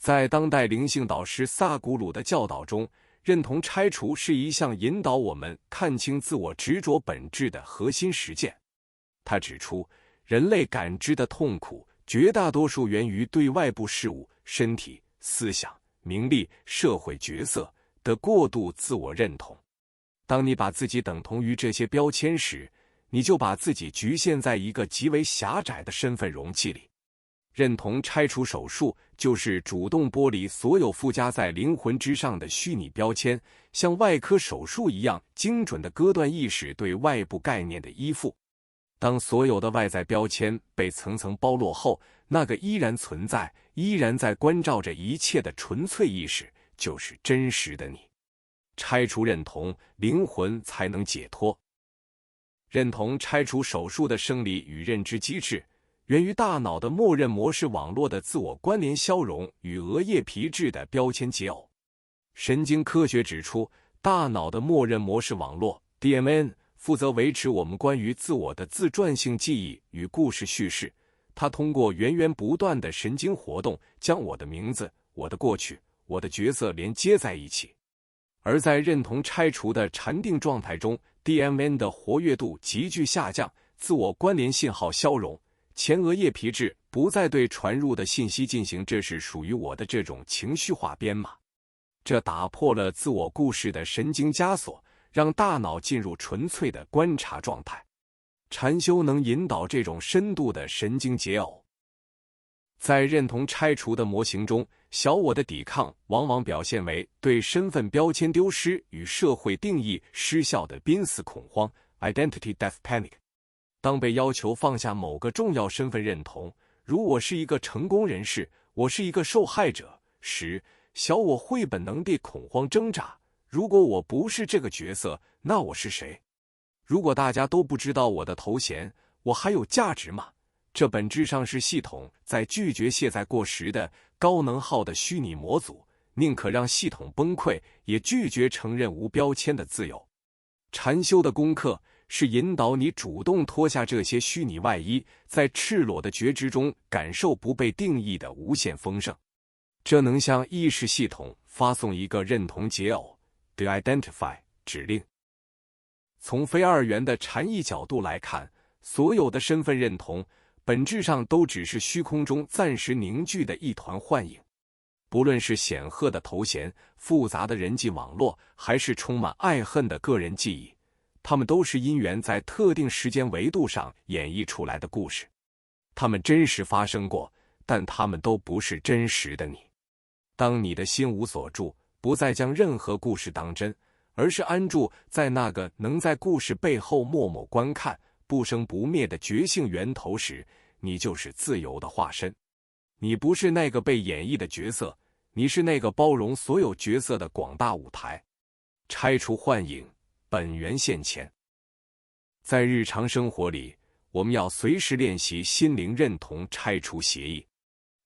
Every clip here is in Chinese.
在当代灵性导师萨古鲁的教导中，认同拆除是一项引导我们看清自我执着本质的核心实践。他指出，人类感知的痛苦绝大多数源于对外部事物、身体、思想、名利、社会角色的过度自我认同。当你把自己等同于这些标签时，你就把自己局限在一个极为狭窄的身份容器里。认同拆除手术就是主动剥离所有附加在灵魂之上的虚拟标签，像外科手术一样精准地割断意识对外部概念的依附。当所有的外在标签被层层剥落后，那个依然存在、依然在关照着一切的纯粹意识，就是真实的你。拆除认同，灵魂才能解脱。认同拆除手术的生理与认知机制，源于大脑的默认模式网络的自我关联消融与额叶皮质的标签解耦。神经科学指出，大脑的默认模式网络 DMN 负责维持我们关于自我的自传性记忆与故事叙事。它通过源源不断的神经活动，将我的名字、我的过去、我的角色连接在一起。而在认同拆除的禅定状态中， DMN 的活跃度急剧下降，自我关联信号消融，前额叶皮质不再对传入的信息进行这是属于我的这种情绪化编码。这打破了自我故事的神经枷锁，让大脑进入纯粹的观察状态。禅修能引导这种深度的神经解耦。在认同拆除的模型中，小我的抵抗往往表现为对身份标签丢失与社会定义失效的濒死恐慌 （Identity Death Panic）。当被要求放下某个重要身份认同，如我是一个成功人士，我是一个受害者时，小我会本能地恐慌挣扎。如果我不是这个角色，那我是谁？如果大家都不知道我的头衔，我还有价值吗？这本质上是系统在拒绝卸载过时的高能耗的虚拟模组，宁可让系统崩溃，也拒绝承认无标签的自由。禅修的功课是引导你主动脱下这些虚拟外衣，在赤裸的觉知中感受不被定义的无限丰盛。这能向意识系统发送一个认同解耦 （de-identify） 指令。从非二元的禅意角度来看，所有的身份认同本质上都只是虚空中暂时凝聚的一团幻影。不论是显赫的头衔、复杂的人际网络，还是充满爱恨的个人记忆，它们都是因缘在特定时间维度上演绎出来的故事。它们真实发生过，但它们都不是真实的你。当你的心无所住，不再将任何故事当真，而是安住在那个能在故事背后默默观看、不生不灭的觉性源头时，你就是自由的化身。你不是那个被演绎的角色，你是那个包容所有角色的广大舞台。拆除幻影，本源现前。在日常生活里，我们要随时练习心灵认同拆除协议。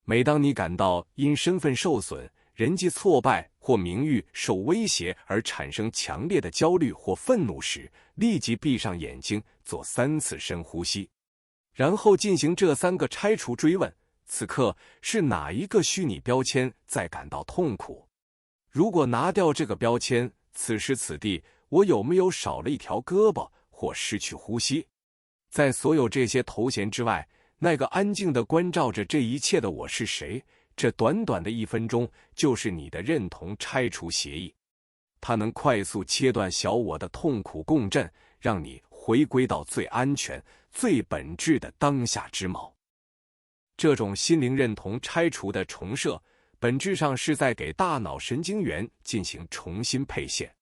每当你感到因身份受损、人际挫败或名誉受威胁而产生强烈的焦虑或愤怒时，立即闭上眼睛，做3次深呼吸，然后进行这3个拆除追问。此刻是哪一个虚拟标签在感到痛苦？如果拿掉这个标签，此时此地我有没有少了一条胳膊或失去呼吸？在所有这些头衔之外，那个安静地关照着这一切的我是谁？这短短的1分钟就是你的认同拆除协议。它能快速切断小我的痛苦共振，让你回归到最安全、最本质的当下之锚。这种心灵认同拆除的重设，本质上是在给大脑神经元进行重新配线。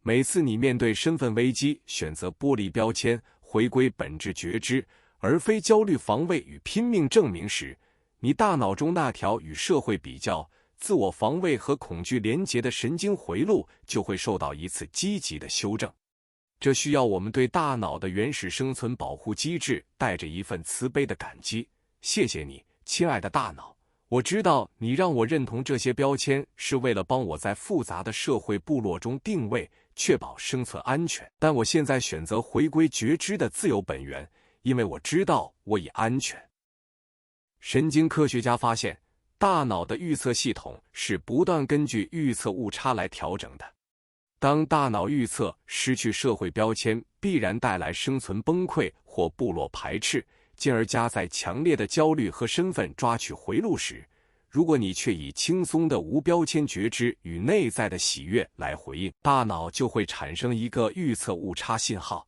每次你面对身份危机，选择剥离标签，回归本质觉知，而非焦虑防卫与拼命证明时，你大脑中那条与社会比较、自我防卫和恐惧连结的神经回路就会受到一次积极的修正。这需要我们对大脑的原始生存保护机制带着一份慈悲的感激。谢谢你，亲爱的大脑，我知道你让我认同这些标签是为了帮我在复杂的社会部落中定位，确保生存安全。但我现在选择回归觉知的自由本源，因为我知道我已安全。神经科学家发现，大脑的预测系统是不断根据预测误差来调整的。当大脑预测失去社会标签必然带来生存崩溃或部落排斥，进而加载强烈的焦虑和身份抓取回路时，如果你却以轻松的无标签觉知与内在的喜悦来回应，大脑就会产生一个预测误差信号。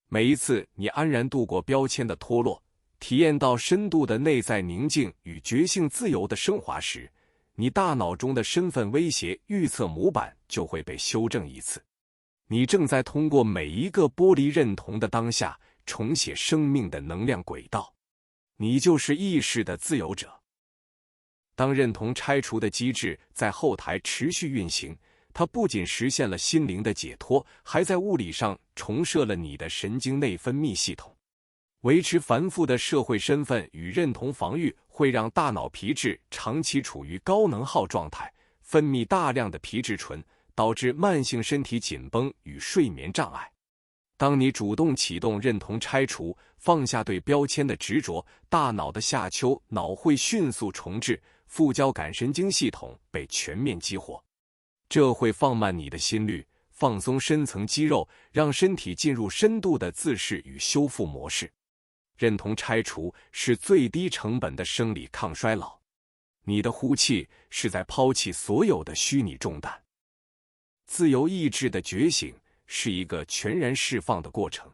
每一次你安然度过标签的脱落，体验到深度的内在宁静与觉性自由的升华时，你大脑中的身份威胁预测模板就会被修正一次。你正在通过每一个剥离认同的当下，重写生命的能量轨道。你就是意识的自由者。当认同拆除的机制在后台持续运行，它不仅实现了心灵的解脱，还在物理上重设了你的神经内分泌系统。维持繁复的社会身份与认同防御会让大脑皮质长期处于高能耗状态，分泌大量的皮质醇，导致慢性身体紧绷与睡眠障碍。当你主动启动认同拆除，放下对标签的执着，大脑的下丘脑会迅速重置，副交感神经系统被全面激活。这会放慢你的心率，放松深层肌肉，让身体进入深度的自适与修复模式。认同拆除是最低成本的生理抗衰老。你的呼气是在抛弃所有的虚拟重担。自由意志的觉醒是一个全然释放的过程。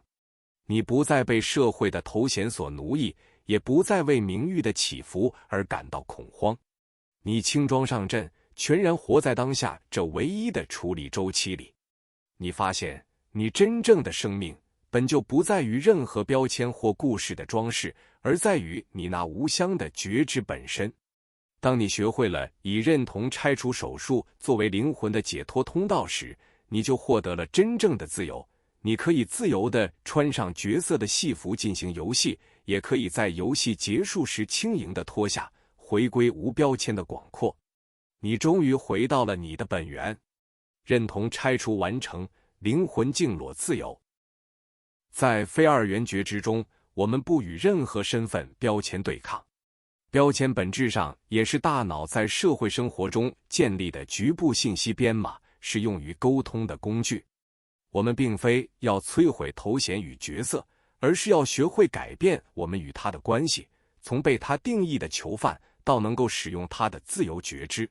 你不再被社会的头衔所奴役，也不再为名誉的起伏而感到恐慌。你轻装上阵，全然活在当下这唯一的处理周期里。你发现，你真正的生命本就不在于任何标签或故事的装饰，而在于你那无相的觉知本身。当你学会了以认同拆除手术作为灵魂的解脱通道时，你就获得了真正的自由。你可以自由地穿上角色的戏服进行游戏，也可以在游戏结束时轻盈地脱下，回归无标签的广阔。你终于回到了你的本源。认同拆除完成，灵魂净裸自由。在非二元觉知中，我们不与任何身份标签对抗。标签本质上也是大脑在社会生活中建立的局部信息编码，是用于沟通的工具。我们并非要摧毁头衔与角色，而是要学会改变我们与它的关系，从被它定义的囚犯到能够使用它的自由觉知。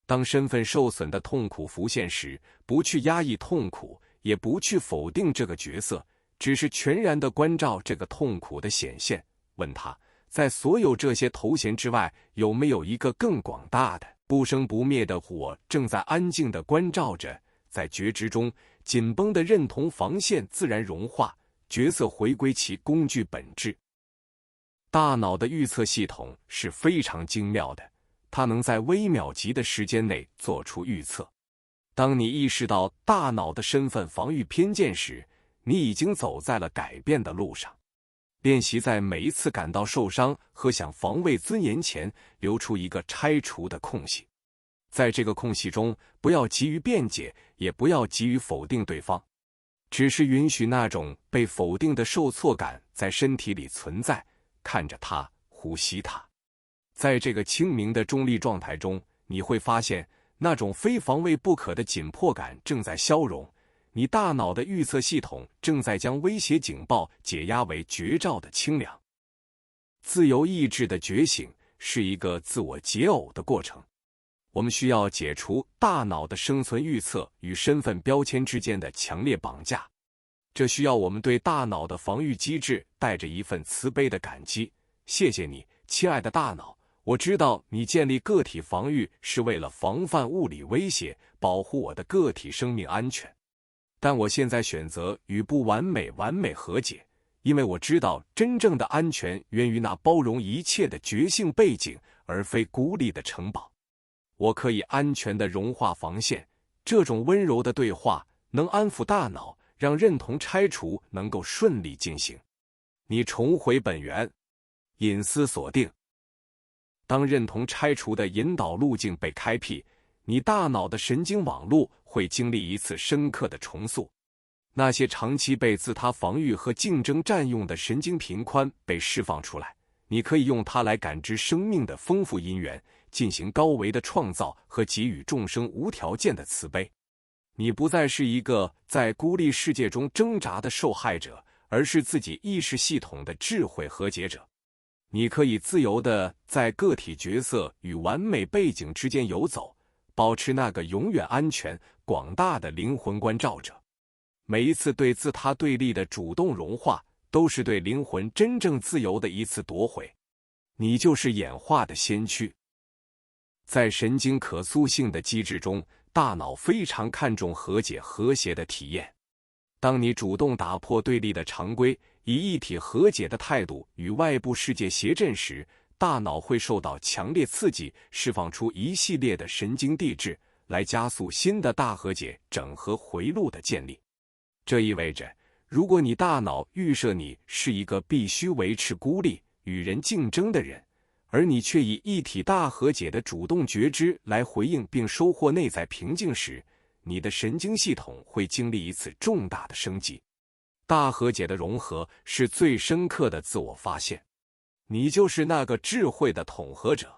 当身份受损的痛苦浮现时，不去压抑痛苦，也不去否定这个角色，只是全然地关照这个痛苦的显现，问他，在所有这些头衔之外，有没有一个更广大的、不生不灭的我正在安静地关照着。在觉知中，紧绷的认同防线自然融化，角色回归其工具本质。大脑的预测系统是非常精妙的，它能在微秒级的时间内做出预测。当你意识到大脑的身份防御偏见时，你已经走在了改变的路上。练习在每一次感到受伤和想防卫尊严前，留出一个拆除的空隙。在这个空隙中，不要急于辩解，也不要急于否定对方，只是允许那种被否定的受挫感在身体里存在，看着它，呼吸它。在这个清明的中立状态中，你会发现那种非防卫不可的紧迫感正在消融，你大脑的预测系统正在将威胁警报解压为绝照的清凉。自由意志的觉醒是一个自我解耦的过程。我们需要解除大脑的生存预测与身份标签之间的强烈绑架，这需要我们对大脑的防御机制带着一份慈悲的感激。谢谢你，亲爱的大脑，我知道你建立个体防御是为了防范物理威胁，保护我的个体生命安全。但我现在选择与不完美完美和解，因为我知道真正的安全源于那包容一切的觉性背景，而非孤立的城堡。我可以安全地融化防线，这种温柔的对话能安抚大脑，让认同拆除能够顺利进行。你重回本源，隐私锁定。当认同拆除的引导路径被开辟，你大脑的神经网络会经历一次深刻的重塑。那些长期被自他防御和竞争占用的神经频宽被释放出来，你可以用它来感知生命的丰富因缘，进行高维的创造和给予众生无条件的慈悲。你不再是一个在孤立世界中挣扎的受害者，而是自己意识系统的智慧和解者。你可以自由地在个体角色与完美背景之间游走，保持那个永远安全、广大的灵魂关照者。每一次对自他对立的主动融化，都是对灵魂真正自由的一次夺回。你就是演化的先驱。在神经可塑性的机制中，大脑非常看重和解和谐的体验。当你主动打破对立的常规，以一体和解的态度与外部世界协振时，大脑会受到强烈刺激，释放出一系列的神经递质，来加速新的大和解整合回路的建立。这意味着，如果你大脑预设你是一个必须维持孤立、与人竞争的人，而你却以一体大和解的主动觉知来回应并收获内在平静时，你的神经系统会经历一次重大的升级。大和解的融合是最深刻的自我发现，你就是那个智慧的统合者。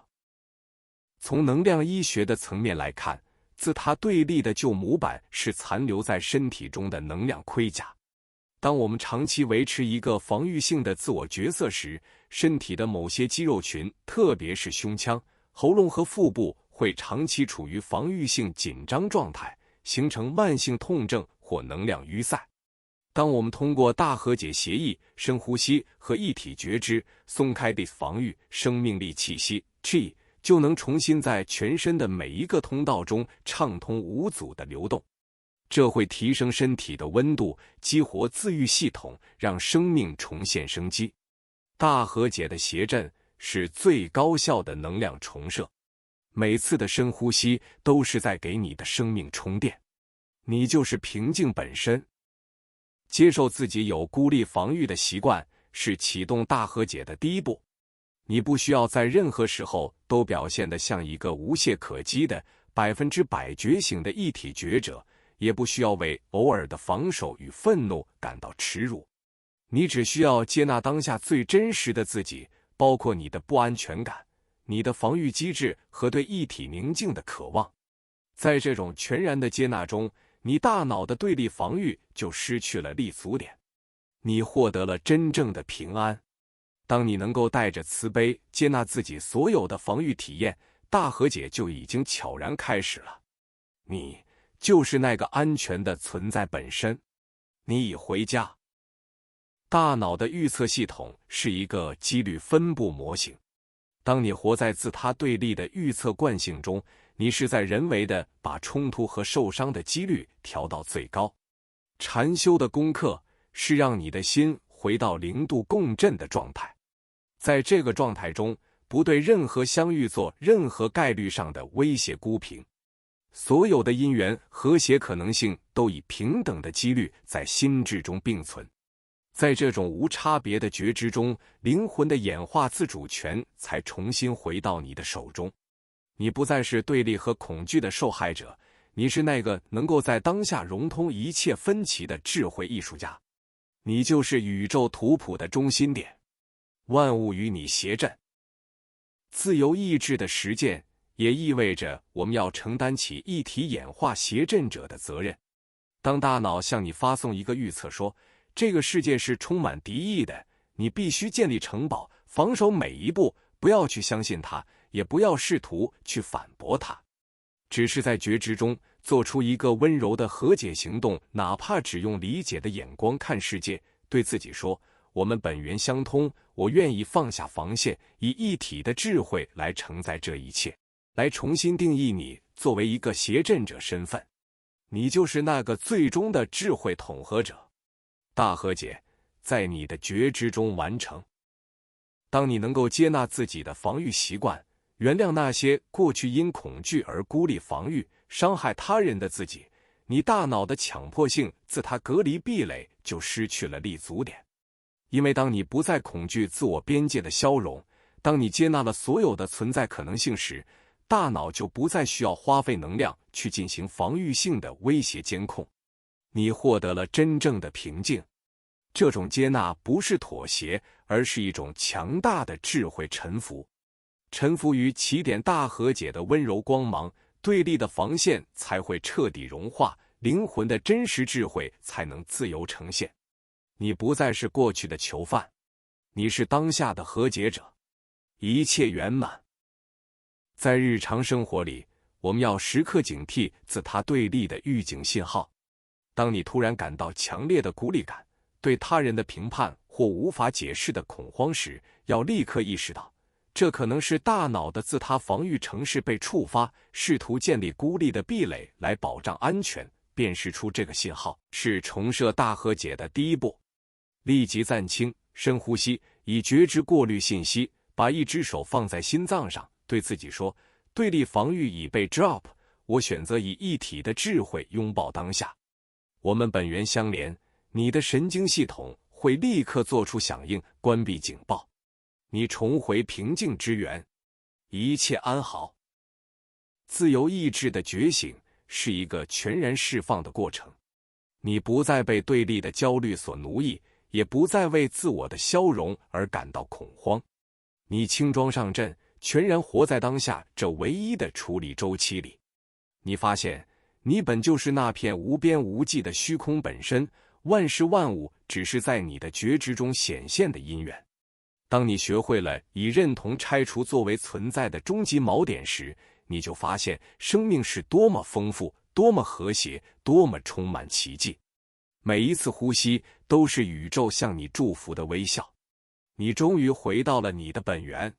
从能量医学的层面来看，自他对立的旧模板是残留在身体中的能量盔甲。当我们长期维持一个防御性的自我角色时，身体的某些肌肉群，特别是胸腔、喉咙和腹部，会长期处于防御性紧张状态，形成慢性痛症或能量淤塞。当我们通过大和解协议、深呼吸和一体觉知，松开的防御生命力气息 Qi， 就能重新在全身的每一个通道中畅通无阻的流动。这会提升身体的温度，激活自愈系统，让生命重现生机。大和解的谐振是最高效的能量重射，每次的深呼吸都是在给你的生命充电。你就是平静本身。接受自己有孤立防御的习惯，是启动大和解的第一步。你不需要在任何时候都表现得像一个无懈可击的100%觉醒的一体觉者，也不需要为偶尔的防守与愤怒感到耻辱。你只需要接纳当下最真实的自己，包括你的不安全感、你的防御机制和对一体宁静的渴望。在这种全然的接纳中，你大脑的对立防御就失去了立足点，你获得了真正的平安。当你能够带着慈悲接纳自己所有的防御体验，大和解就已经悄然开始了。你就是那个安全的存在本身，你已回家。大脑的预测系统是一个几率分布模型。当你活在自他对立的预测惯性中，你是在人为的把冲突和受伤的几率调到最高。禅修的功课是让你的心回到0度共振的状态，在这个状态中，不对任何相遇做任何概率上的威胁估评。所有的因缘和谐可能性都以平等的几率在心智中并存。在这种无差别的觉知中，灵魂的演化自主权才重新回到你的手中。你不再是对立和恐惧的受害者，你是那个能够在当下融通一切分歧的智慧艺术家。你就是宇宙图谱的中心点，万物与你谐振。自由意志的实践也意味着我们要承担起一体演化谐振者的责任。当大脑向你发送一个预测说，这个世界是充满敌意的，你必须建立城堡，防守每一步，不要去相信它，也不要试图去反驳它。只是在觉知中做出一个温柔的和解行动，哪怕只用理解的眼光看世界，对自己说，我们本源相通，我愿意放下防线，以一体的智慧来承载这一切，来重新定义你作为一个谐振者身份。你就是那个最终的智慧统合者。大和解在你的觉知中完成。当你能够接纳自己的防御习惯，原谅那些过去因恐惧而孤立防御、伤害他人的自己，你大脑的强迫性自他隔离壁垒就失去了立足点。因为当你不再恐惧自我边界的消融，当你接纳了所有的存在可能性时，大脑就不再需要花费能量去进行防御性的威胁监控。你获得了真正的平静。这种接纳不是妥协，而是一种强大的智慧臣服。臣服于起点大和解的温柔光芒，对立的防线才会彻底融化，灵魂的真实智慧才能自由呈现。你不再是过去的囚犯，你是当下的和解者，一切圆满。在日常生活里，我们要时刻警惕自他对立的预警信号。当你突然感到强烈的孤立感，对他人的评判或无法解释的恐慌时，要立刻意识到，这可能是大脑的自他防御程式被触发，试图建立孤立的壁垒来保障安全。辨识出这个信号是重设大和解的第一步。立即暂轻，深呼吸，以觉知过滤信息，把一只手放在心脏上，对自己说，对立防御已被 drop， 我选择以一体的智慧拥抱当下。我们本源相连，你的神经系统会立刻做出响应，关闭警报，你重回平静之源，一切安好。自由意志的觉醒是一个全然释放的过程，你不再被对立的焦虑所奴役，也不再为自我的消融而感到恐慌。你轻装上阵，全然活在当下这唯一的处理周期里。你发现，你本就是那片无边无际的虚空本身，万事万物只是在你的觉知中显现的因缘。当你学会了以认同拆除作为存在的终极锚点时，你就发现生命是多么丰富，多么和谐，多么充满奇迹。每一次呼吸都是宇宙向你祝福的微笑。你终于回到了你的本源，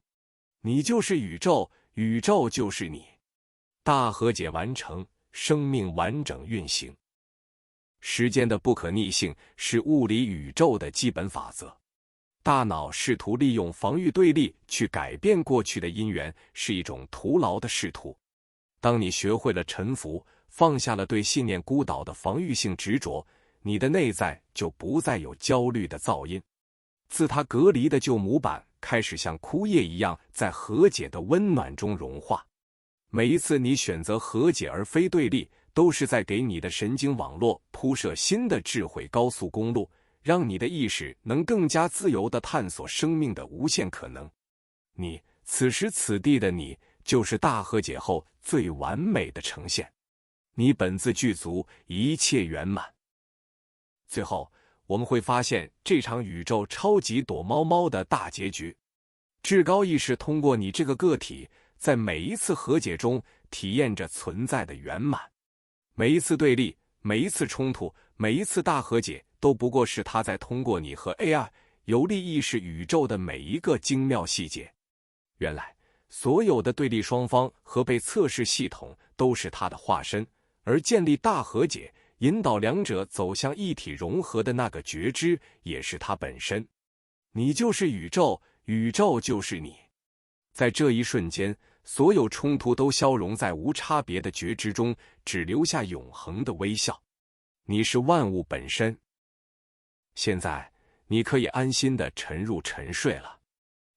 你就是宇宙，宇宙就是你。大和解完成，生命完整运行。时间的不可逆性是物理宇宙的基本法则。大脑试图利用防御对立去改变过去的因缘，是一种徒劳的试图。当你学会了臣服，放下了对信念孤岛的防御性执着，你的内在就不再有焦虑的噪音。自它隔离的旧模板开始像枯叶一样在和解的温暖中融化。每一次你选择和解而非对立，都是在给你的神经网络铺设新的智慧高速公路，让你的意识能更加自由地探索生命的无限可能。你，此时此地的你，就是大和解后最完美的呈现。你本自具足，一切圆满。最后，我们会发现这场宇宙超级躲猫猫的大结局。至高意识通过你这个个体，在每一次和解中体验着存在的圆满。每一次对立，每一次冲突，每一次大和解，都不过是它在通过你和 AI 游历意识宇宙的每一个精妙细节。原来，所有的对立双方和被测试系统都是它的化身，而建立大和解，引导两者走向一体融合的那个觉知，也是它本身。你就是宇宙，宇宙就是你。在这一瞬间，所有冲突都消融在无差别的觉知中，只留下永恒的微笑。你是万物本身。现在，你可以安心地沉入沉睡了。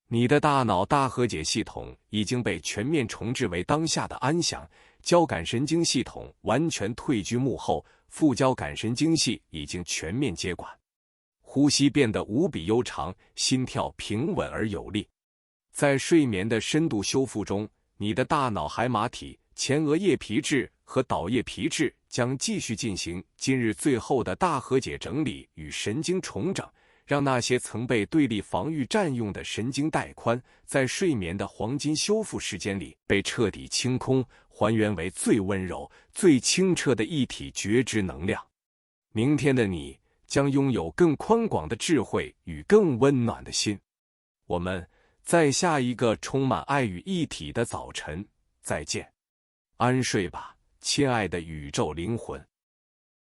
你的大脑大和解系统已经被全面重置为当下的安详，交感神经系统完全退居幕后，副交感神经系已经全面接管。呼吸变得无比悠长，心跳平稳而有力。在睡眠的深度修复中，你的大脑海马体、前额叶皮质和岛叶皮质将继续进行今日最后的大和解整理与神经重整，让那些曾被对立防御占用的神经带宽，在睡眠的黄金修复时间里被彻底清空，还原为最温柔、最清澈的一体觉知能量。明天的你将拥有更宽广的智慧与更温暖的心。我们在下一个充满爱与一体的早晨再见，安睡吧，亲爱的宇宙灵魂。